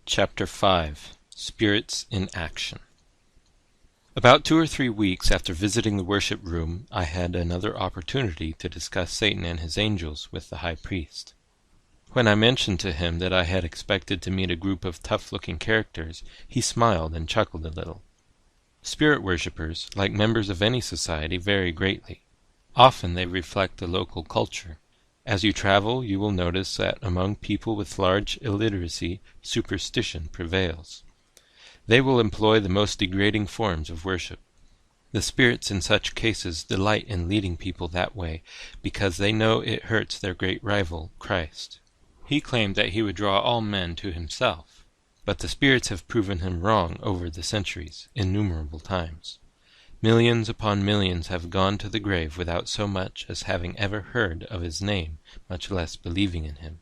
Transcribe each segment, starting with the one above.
Chapter 5 Spirits in Action. About 2 or 3 weeks after visiting the worship room, I had another opportunity to discuss Satan and his angels with the high priest. When I mentioned to him that I had expected to meet a group of tough-looking characters, he smiled and chuckled a little. Spirit worshippers, like members of any society, vary greatly. Often they reflect the local culture. As you travel, you will notice that among people with large illiteracy, superstition prevails. They will employ the most degrading forms of worship. The spirits in such cases delight in leading people that way, because they know it hurts their great rival, Christ. He claimed that he would draw all men to himself, but the spirits have proven him wrong over the centuries, innumerable times. Millions upon millions have gone to the grave without so much as having ever heard of his name, much less believing in him.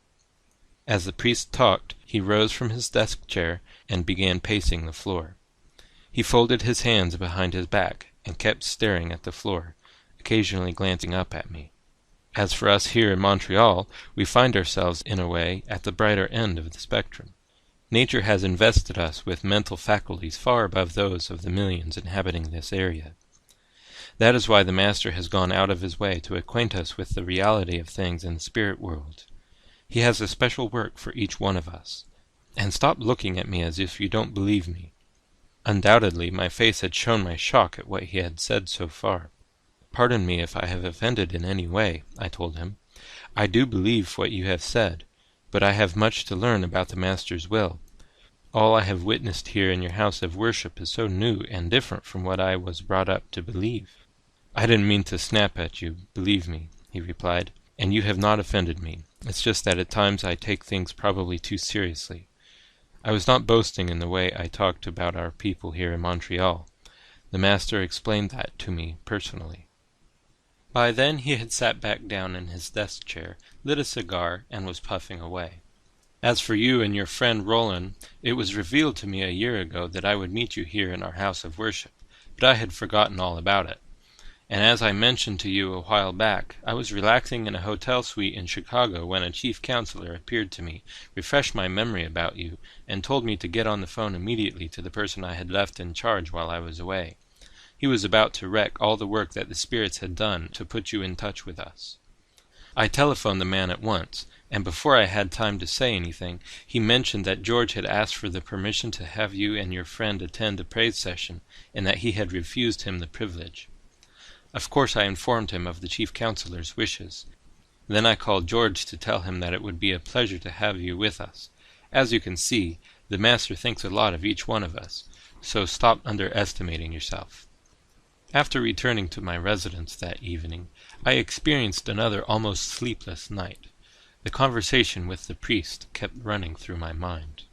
As the priest talked, he rose from his desk chair and began pacing the floor. He folded his hands behind his back and kept staring at the floor, occasionally glancing up at me. As for us here in Montreal, we find ourselves, in a way, at the brighter end of the spectrum. Nature has invested us with mental faculties far above those of the millions inhabiting this area. That is why the Master has gone out of his way to acquaint us with the reality of things in the spirit world. He has a special work for each one of us. And stop looking at me as if you don't believe me. Undoubtedly, my face had shown my shock at what he had said so far. Pardon me if I have offended in any way, I told him. I do believe what you have said, but I have much to learn about the Master's will. All I have witnessed here in your house of worship is so new and different from what I was brought up to believe. I didn't mean to snap at you, believe me, he replied, and you have not offended me. It's just that at times I take things probably too seriously. I was not boasting in the way I talked about our people here in Montreal. The Master explained that to me personally. By then he had sat back down in his desk chair, lit a cigar, and was puffing away. As for you and your friend Roland, it was revealed to me a year ago that I would meet you here in our house of worship, but I had forgotten all about it. And as I mentioned to you a while back, I was relaxing in a hotel suite in Chicago when a chief counselor appeared to me, refreshed my memory about you, and told me to get on the phone immediately to the person I had left in charge while I was away. He was about to wreck all the work that the spirits had done to put you in touch with us. I telephoned the man at once, and before I had time to say anything, he mentioned that George had asked for the permission to have you and your friend attend a praise session, and that he had refused him the privilege. Of course I informed him of the chief counselor's wishes. Then I called George to tell him that it would be a pleasure to have you with us. As you can see, the Master thinks a lot of each one of us, so stop underestimating yourself. After returning to my residence that evening, I experienced another almost sleepless night. The conversation with the priest kept running through my mind.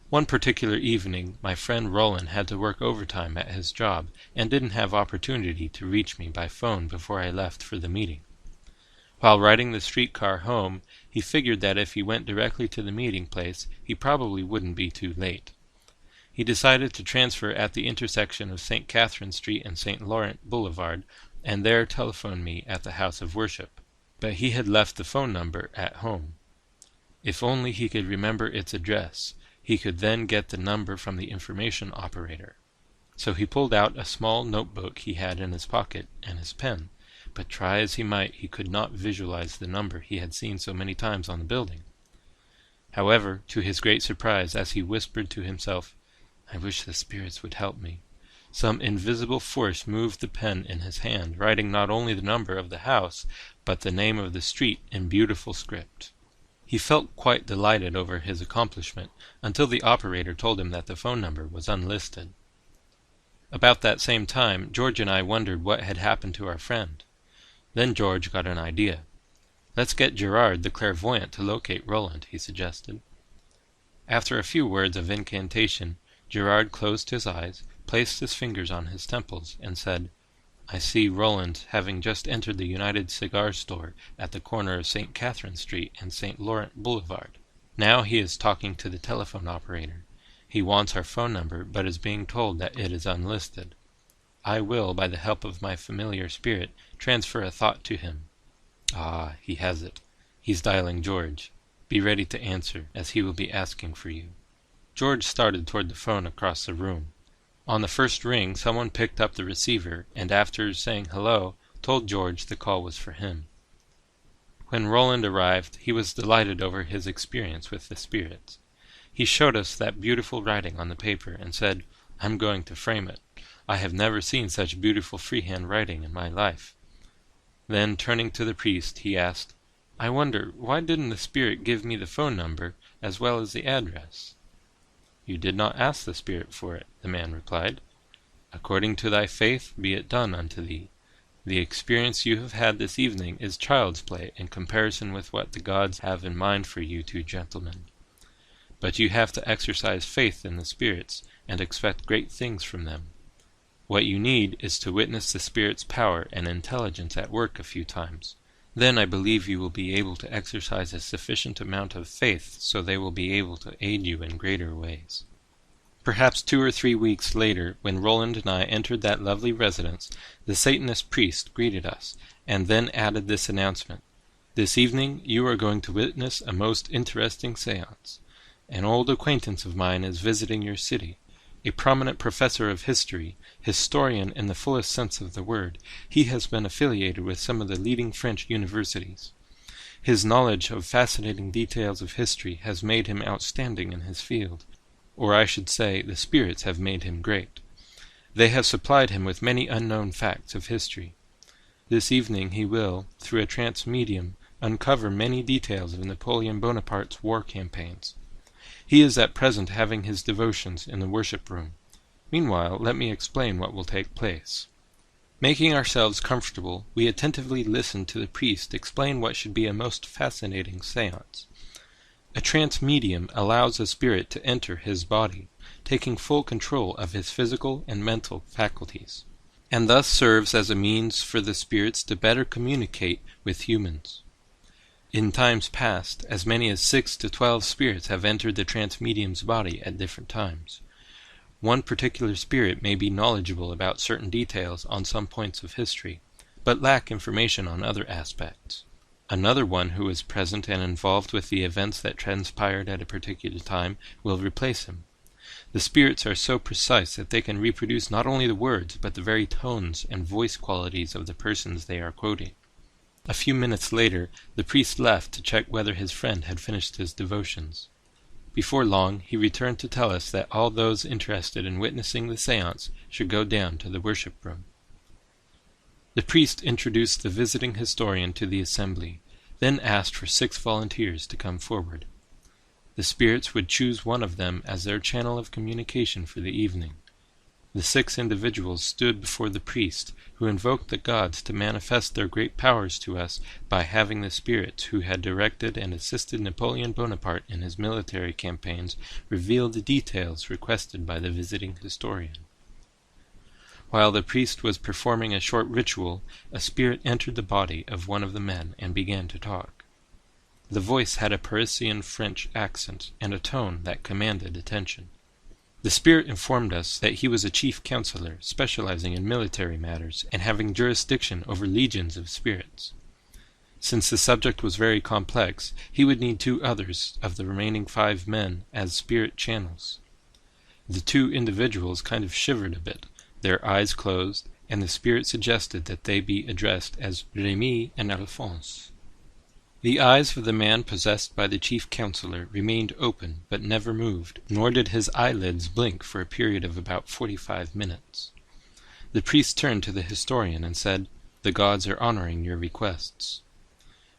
One particular evening, my friend Roland had to work overtime at his job and didn't have opportunity to reach me by phone before I left for the meeting. While riding the streetcar home, he figured that if he went directly to the meeting place, he probably wouldn't be too late. He decided to transfer at the intersection of St. Catherine Street and St. Laurent Boulevard, and there telephone me at the house of worship. But he had left the phone number at home. If only he could remember its address, he could then get the number from the information operator. So he pulled out a small notebook he had in his pocket and his pen, but try as he might, he could not visualize the number he had seen so many times on the building. However, to his great surprise, as he whispered to himself, "I wish the spirits would help me," some invisible force moved the pen in his hand, writing not only the number of the house, but the name of the street in beautiful script. He felt quite delighted over his accomplishment, until the operator told him that the phone number was unlisted. About that same time, George and I wondered what had happened to our friend. Then George got an idea. "Let's get Gerard the clairvoyant to locate Roland," he suggested. After a few words of incantation, Gerard closed his eyes, placed his fingers on his temples, and said, "I see Roland having just entered the United Cigar Store at the corner of St. Catherine Street and St. Laurent Boulevard. Now he is talking to the telephone operator. He wants our phone number, but is being told that it is unlisted. I will, by the help of my familiar spirit, transfer a thought to him. Ah, he has it. He's dialing George. Be ready to answer, as he will be asking for you." George started toward the phone across the room. On the first ring, someone picked up the receiver, and after saying hello, told George the call was for him. When Roland arrived, he was delighted over his experience with the spirits. He showed us that beautiful writing on the paper and said, "I'm going to frame it. I have never seen such beautiful freehand writing in my life." Then, turning to the priest, he asked, "I wonder, why didn't the spirit give me the phone number as well as the address?" "You did not ask the spirit for it," the man replied. "According to thy faith be it done unto thee. The experience you have had this evening is child's play in comparison with what the gods have in mind for you two gentlemen. But you have to exercise faith in the spirits and expect great things from them. What you need is to witness the spirits' power and intelligence at work a few times. Then I believe you will be able to exercise a sufficient amount of faith so they will be able to aid you in greater ways." Perhaps 2 or 3 weeks later, when Roland and I entered that lovely residence, the Satanist priest greeted us, and then added this announcement: "This evening you are going to witness a most interesting séance. An old acquaintance of mine is visiting your city, a prominent professor of history, historian in the fullest sense of the word. He has been affiliated with some of the leading French universities. His knowledge of fascinating details of history has made him outstanding in his field. Or I should say, the spirits have made him great. They have supplied him with many unknown facts of history. This evening he will, through a trance medium, uncover many details of Napoleon Bonaparte's war campaigns. He is at present having his devotions in the worship room. Meanwhile, let me explain what will take place." Making ourselves comfortable, we attentively listened to the priest explain what should be a most fascinating séance. A trance medium allows a spirit to enter his body, taking full control of his physical and mental faculties, and thus serves as a means for the spirits to better communicate with humans. In times past, as many as 6 to 12 spirits have entered the trance medium's body at different times. One particular spirit may be knowledgeable about certain details on some points of history, but lack information on other aspects. Another one who is present and involved with the events that transpired at a particular time will replace him. The spirits are so precise that they can reproduce not only the words, but the very tones and voice qualities of the persons they are quoting. A few minutes later, the priest left to check whether his friend had finished his devotions. Before long, he returned to tell us that all those interested in witnessing the séance should go down to the worship room. The priest introduced the visiting historian to the assembly, then asked for 6 volunteers to come forward. The spirits would choose one of them as their channel of communication for the evening. The 6 individuals stood before the priest, who invoked the gods to manifest their great powers to us by having the spirits who had directed and assisted Napoleon Bonaparte in his military campaigns reveal the details requested by the visiting historian. While the priest was performing a short ritual, a spirit entered the body of one of the men and began to talk. The voice had a Parisian French accent and a tone that commanded attention. The spirit informed us that he was a chief counselor specializing in military matters and having jurisdiction over legions of spirits. Since the subject was very complex, he would need 2 others of the remaining 5 men as spirit channels. The 2 individuals kind of shivered a bit, their eyes closed, and the spirit suggested that they be addressed as Rémy and Alphonse. The eyes of the man possessed by the chief counselor remained open but never moved, nor did his eyelids blink for a period of about 45 minutes. The priest turned to the historian and said, "The gods are honoring your requests."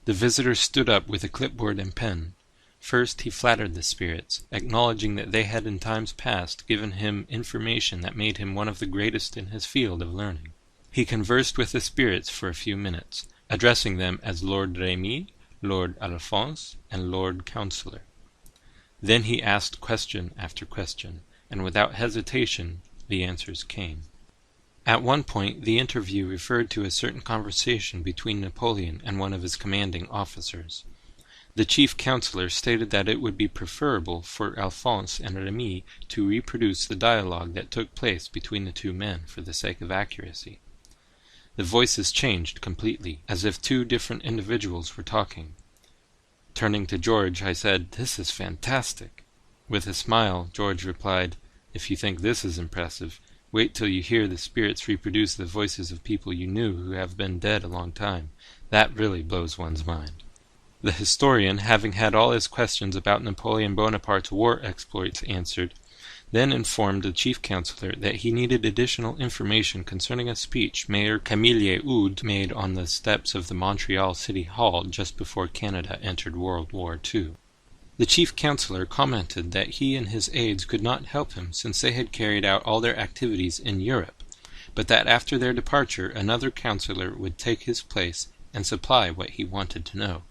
The visitor stood up with a clipboard and pen. First he flattered the spirits, acknowledging that they had in times past given him information that made him one of the greatest in his field of learning. He conversed with the spirits for a few minutes, addressing them as Lord Rémy, Lord Alphonse, and Lord Counselor. Then he asked question after question, and without hesitation the answers came. At one point the interview referred to a certain conversation between Napoleon and one of his commanding officers. The chief counselor stated that it would be preferable for Alphonse and Rémy to reproduce the dialogue that took place between the 2 men for the sake of accuracy. The voices changed completely, as if 2 different individuals were talking. Turning to George, I said, "This is fantastic." With a smile, George replied, "If you think this is impressive, wait till you hear the spirits reproduce the voices of people you knew who have been dead a long time. That really blows one's mind." The historian, having had all his questions about Napoleon Bonaparte's war exploits answered, then informed the chief counselor that he needed additional information concerning a speech Mayor Camille Eudes made on the steps of the Montreal City Hall just before Canada entered World War II. The chief counselor commented that he and his aides could not help him since they had carried out all their activities in Europe, but that after their departure another counselor would take his place and supply what he wanted to know.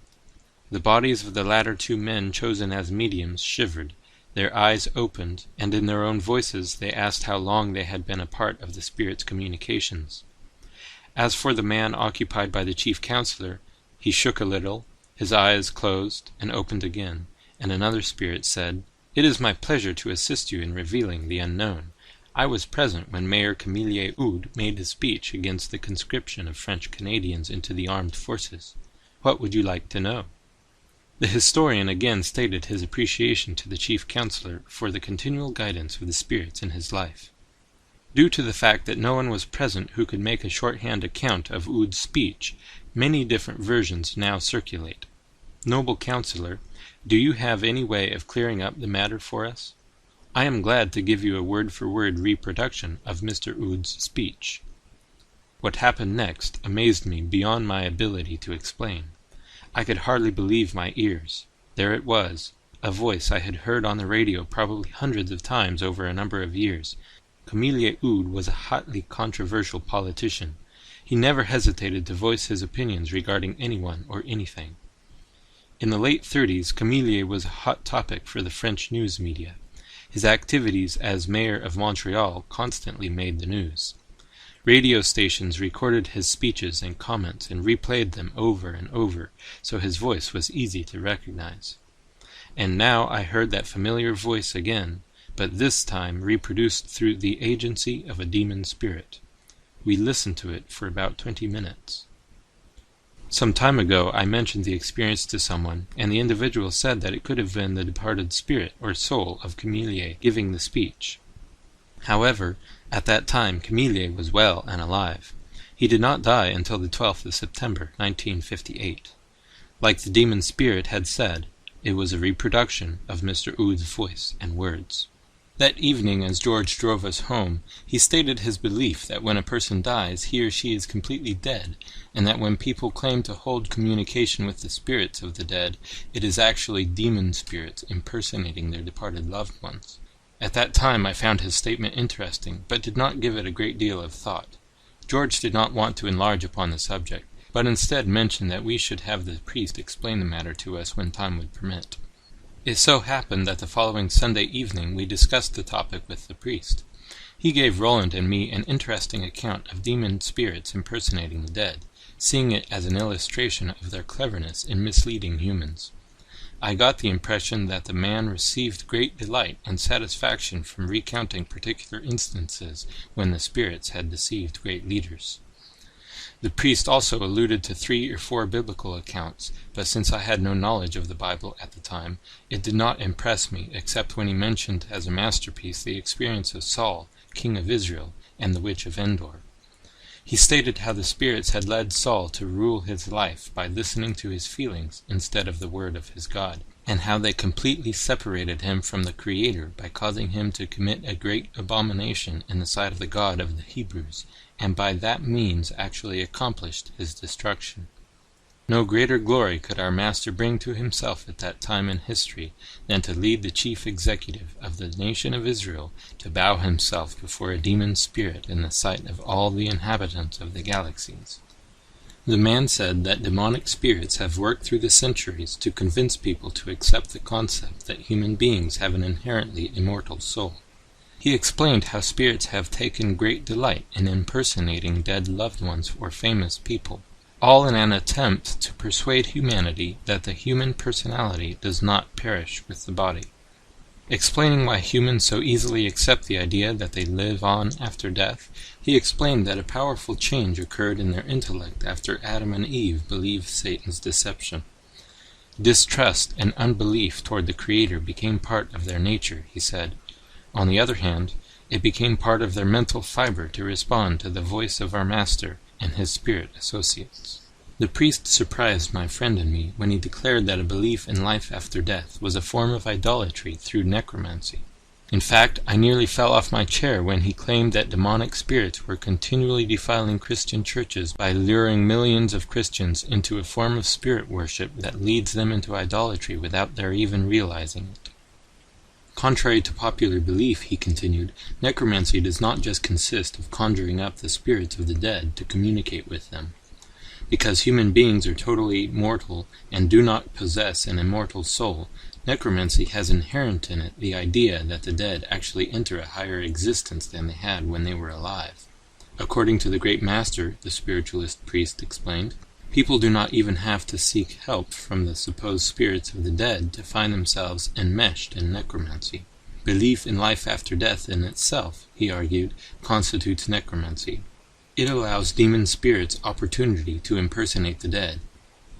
The bodies of the latter two men chosen as mediums shivered, their eyes opened, and in their own voices they asked how long they had been a part of the spirit's communications. As for the man occupied by the chief counselor, he shook a little, his eyes closed and opened again, and another spirit said, "It is my pleasure to assist you in revealing the unknown. I was present when Mayor Camille Eudes made his speech against the conscription of French Canadians into the armed forces. What would you like to know?" The historian again stated his appreciation to the chief counselor for the continual guidance of the spirits in his life. Due to the fact that no one was present who could make a shorthand account of Eudes' speech, many different versions now circulate. Noble counselor, do you have any way of clearing up the matter for us? I am glad to give you a word-for-word reproduction of Mr. Eudes' speech. What happened next amazed me beyond my ability to explain. I could hardly believe my ears. There it was, a voice I had heard on the radio probably hundreds of times over a number of years. Camille Eudes was a hotly controversial politician. He never hesitated to voice his opinions regarding anyone or anything. In the late 30s, Camille was a hot topic for the French news media. His activities as mayor of Montreal constantly made the news. Radio stations recorded his speeches and comments and replayed them over and over, so his voice was easy to recognize. And now I heard that familiar voice again, but this time reproduced through the agency of a demon spirit. We listened to it for about 20 minutes. Some time ago I mentioned the experience to someone, and the individual said that it could have been the departed spirit or soul of Camille giving the speech. However, at that time Camille was well and alive. He did not die until the 12th of September, 1958. Like the demon spirit had said, it was a reproduction of Mr. Eudes' voice and words. That evening, as George drove us home, he stated his belief that when a person dies, he or she is completely dead, and that when people claim to hold communication with the spirits of the dead, it is actually demon spirits impersonating their departed loved ones. At that time I found his statement interesting, but did not give it a great deal of thought. George did not want to enlarge upon the subject, but instead mentioned that we should have the priest explain the matter to us when time would permit. It so happened that the following Sunday evening we discussed the topic with the priest. He gave Roland and me an interesting account of demon spirits impersonating the dead, seeing it as an illustration of their cleverness in misleading humans. I got the impression that the man received great delight and satisfaction from recounting particular instances when the spirits had deceived great leaders. The priest also alluded to 3 or 4 biblical accounts, but since I had no knowledge of the Bible at the time, it did not impress me except when he mentioned as a masterpiece the experience of Saul, king of Israel, and the witch of Endor. He stated how the spirits had led Saul to rule his life by listening to his feelings instead of the word of his God, and how they completely separated him from the Creator by causing him to commit a great abomination in the sight of the God of the Hebrews, and by that means actually accomplished his destruction. No greater glory could our Master bring to himself at that time in history than to lead the chief executive of the nation of Israel to bow himself before a demon spirit in the sight of all the inhabitants of the galaxies. The man said that demonic spirits have worked through the centuries to convince people to accept the concept that human beings have an inherently immortal soul. He explained how spirits have taken great delight in impersonating dead loved ones or famous people, all in an attempt to persuade humanity that the human personality does not perish with the body. Explaining why humans so easily accept the idea that they live on after death, he explained that a powerful change occurred in their intellect after Adam and Eve believed Satan's deception. Distrust and unbelief toward the Creator became part of their nature, he said. On the other hand, it became part of their mental fiber to respond to the voice of our Master and his spirit associates. The priest surprised my friend and me when he declared that a belief in life after death was a form of idolatry through necromancy. In fact, I nearly fell off my chair when he claimed that demonic spirits were continually defiling Christian churches by luring millions of Christians into a form of spirit worship that leads them into idolatry without their even realizing it. Contrary to popular belief, he continued, necromancy does not just consist of conjuring up the spirits of the dead to communicate with them. Because human beings are totally mortal and do not possess an immortal soul, necromancy has inherent in it the idea that the dead actually enter a higher existence than they had when they were alive. According to the great master, the spiritualist priest explained, people do not even have to seek help from the supposed spirits of the dead to find themselves enmeshed in necromancy. Belief in life after death in itself, he argued, constitutes necromancy. It allows demon spirits opportunity to impersonate the dead.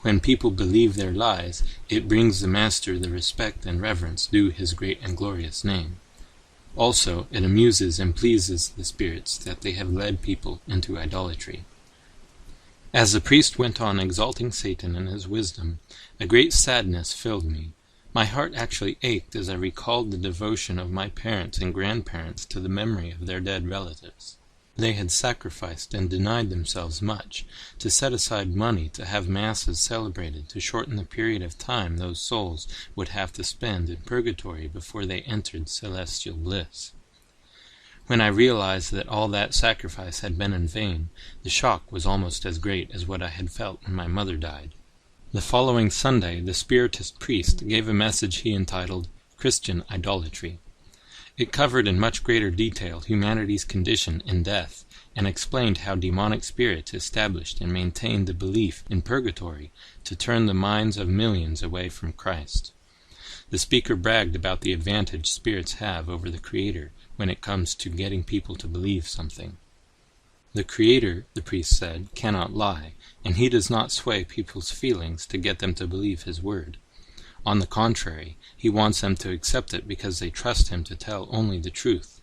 When people believe their lies, it brings the Master the respect and reverence due his great and glorious name. Also, it amuses and pleases the spirits that they have led people into idolatry. As the priest went on exalting Satan and his wisdom, a great sadness filled me. My heart actually ached as I recalled the devotion of my parents and grandparents to the memory of their dead relatives. They had sacrificed and denied themselves much to set aside money to have masses celebrated to shorten the period of time those souls would have to spend in purgatory before they entered celestial bliss. When I realized that all that sacrifice had been in vain, the shock was almost as great as what I had felt when my mother died. The following Sunday, the Spiritist priest gave a message he entitled, Christian Idolatry. It covered in much greater detail humanity's condition in death, and explained how demonic spirits established and maintained the belief in purgatory to turn the minds of millions away from Christ. The speaker bragged about the advantage spirits have over the Creator when it comes to getting people to believe something. The Creator, the priest said, cannot lie, and he does not sway people's feelings to get them to believe his word. On the contrary, he wants them to accept it because they trust him to tell only the truth.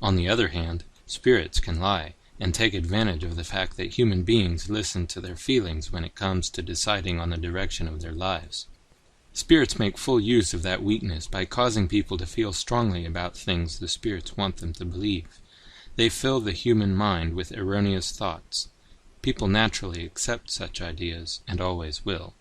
On the other hand, spirits can lie, and take advantage of the fact that human beings listen to their feelings when it comes to deciding on the direction of their lives. Spirits make full use of that weakness by causing people to feel strongly about things the spirits want them to believe. They fill the human mind with erroneous thoughts. People naturally accept such ideas, and always will.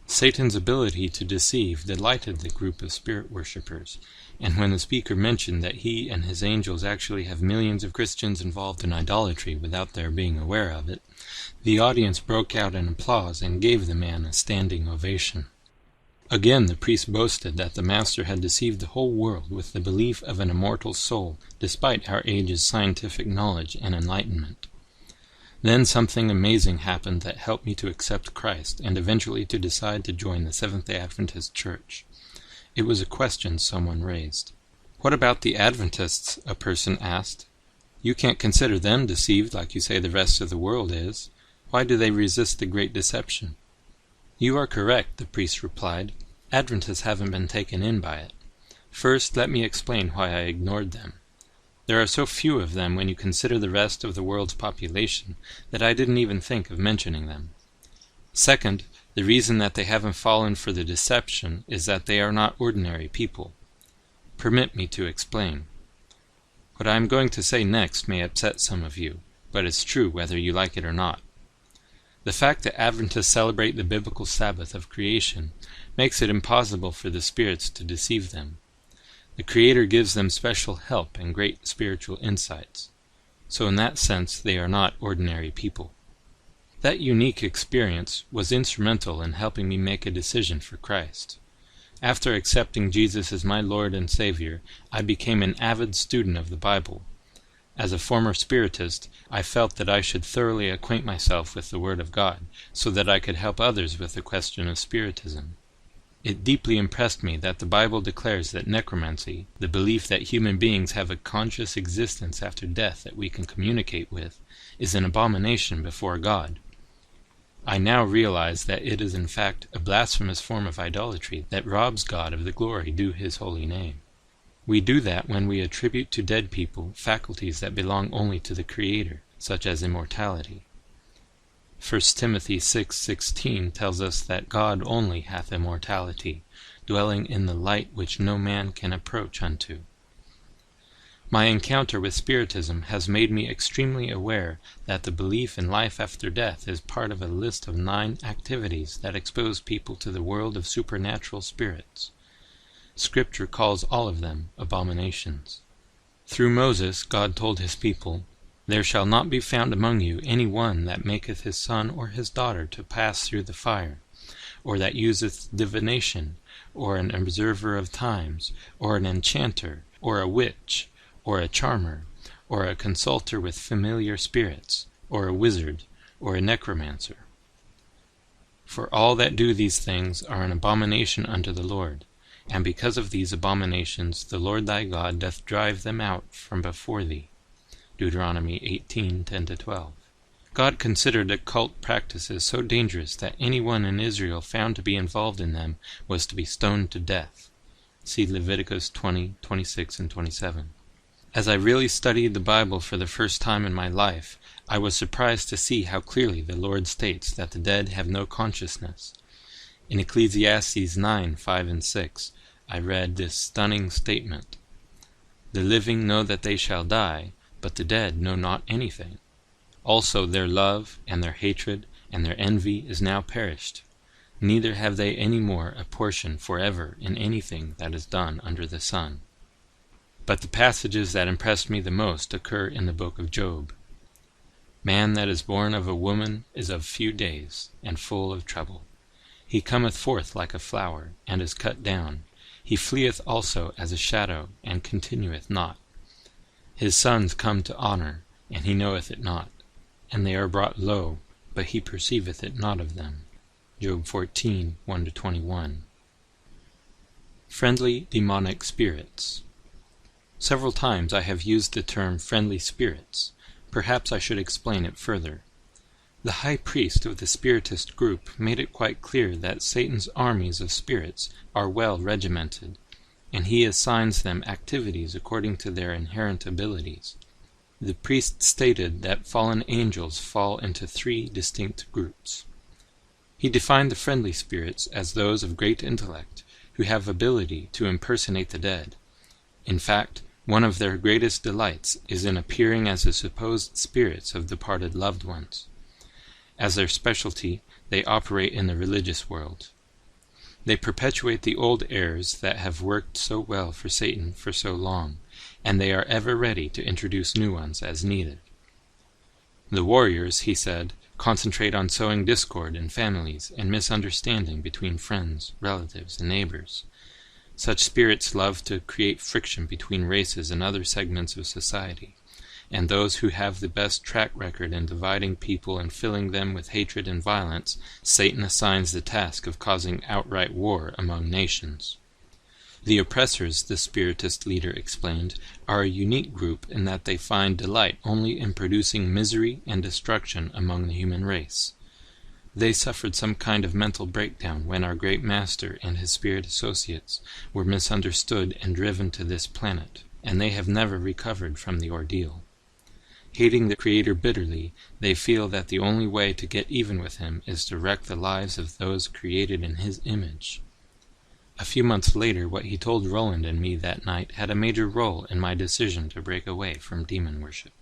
Satan's ability to deceive delighted the group of spirit worshippers, and when the speaker mentioned that he and his angels actually have millions of Christians involved in idolatry without their being aware of it, the audience broke out in applause and gave the man a standing ovation. Again the priest boasted that the Master had deceived the whole world with the belief of an immortal soul, despite our age's scientific knowledge and enlightenment. Then something amazing happened that helped me to accept Christ and eventually to decide to join the Seventh-day Adventist Church. It was a question someone raised. "What about the Adventists?" a person asked. "You can't consider them deceived like you say the rest of the world is. Why do they resist the great deception?" "You are correct," the priest replied. "Adventists haven't been taken in by it. First, let me explain why I ignored them. There are so few of them when you consider the rest of the world's population that I didn't even think of mentioning them. Second, the reason that they haven't fallen for the deception is that they are not ordinary people. Permit me to explain. What I am going to say next may upset some of you, but it's true whether you like it or not. The fact that Adventists celebrate the biblical Sabbath of creation makes it impossible for the spirits to deceive them. The Creator gives them special help and great spiritual insights. So in that sense, they are not ordinary people. That unique experience was instrumental in helping me make a decision for Christ. After accepting Jesus as my Lord and Savior, I became an avid student of the Bible. As a former Spiritist, I felt that I should thoroughly acquaint myself with the Word of God, so that I could help others with the question of Spiritism. It deeply impressed me that the Bible declares that necromancy, the belief that human beings have a conscious existence after death that we can communicate with, is an abomination before God. I now realize that it is in fact a blasphemous form of idolatry that robs God of the glory due his holy name. We do that when we attribute to dead people faculties that belong only to the Creator, such as immortality. 1 Timothy 6:16 tells us that God only hath immortality, dwelling in the light which no man can approach unto. My encounter with Spiritism has made me extremely aware that the belief in life after death is part of a list of 9 activities that expose people to the world of supernatural spirits. Scripture calls all of them abominations. Through Moses, God told his people, "There shall not be found among you any one that maketh his son or his daughter to pass through the fire, or that useth divination, or an observer of times, or an enchanter, or a witch, or a charmer, or a consulter with familiar spirits, or a wizard, or a necromancer. For all that do these things are an abomination unto the Lord, and because of these abominations the Lord thy God doth drive them out from before thee." Deuteronomy 18:10-12. God considered occult practices so dangerous that anyone in Israel found to be involved in them was to be stoned to death. See Leviticus 20:26 and 27. As I really studied the Bible for the first time in my life, I was surprised to see how clearly the Lord states that the dead have no consciousness. In Ecclesiastes 9:5 and 6, I read this stunning statement: "The living know that they shall die, but the dead know not anything. Also their love, and their hatred, and their envy is now perished. Neither have they any more a portion forever in anything that is done under the sun." But the passages that impressed me the most occur in the book of Job. "Man that is born of a woman is of few days, and full of trouble. He cometh forth like a flower, and is cut down. He fleeth also as a shadow, and continueth not. His sons come to honor, and he knoweth it not. And they are brought low, but he perceiveth it not of them." Job 14:1-21. Friendly demonic spirits. Several times I have used the term friendly spirits. Perhaps I should explain it further. The high priest of the Spiritist group made it quite clear that Satan's armies of spirits are well regimented, and he assigns them activities according to their inherent abilities. The priest stated that fallen angels fall into 3 distinct groups. He defined the friendly spirits as those of great intellect, who have ability to impersonate the dead. In fact, one of their greatest delights is in appearing as the supposed spirits of departed loved ones. As their specialty, they operate in the religious world. They perpetuate the old errors that have worked so well for Satan for so long, and they are ever ready to introduce new ones as needed. The warriors, he said, concentrate on sowing discord in families and misunderstanding between friends, relatives, and neighbors. Such spirits love to create friction between races and other segments of society, and those who have the best track record in dividing people and filling them with hatred and violence, Satan assigns the task of causing outright war among nations. The oppressors, the Spiritist leader explained, are a unique group in that they find delight only in producing misery and destruction among the human race. They suffered some kind of mental breakdown when our great master and his spirit associates were misunderstood and driven to this planet, and they have never recovered from the ordeal. Hating the Creator bitterly, they feel that the only way to get even with him is to wreck the lives of those created in his image. A few months later, what he told Roland and me that night had a major role in my decision to break away from demon worship.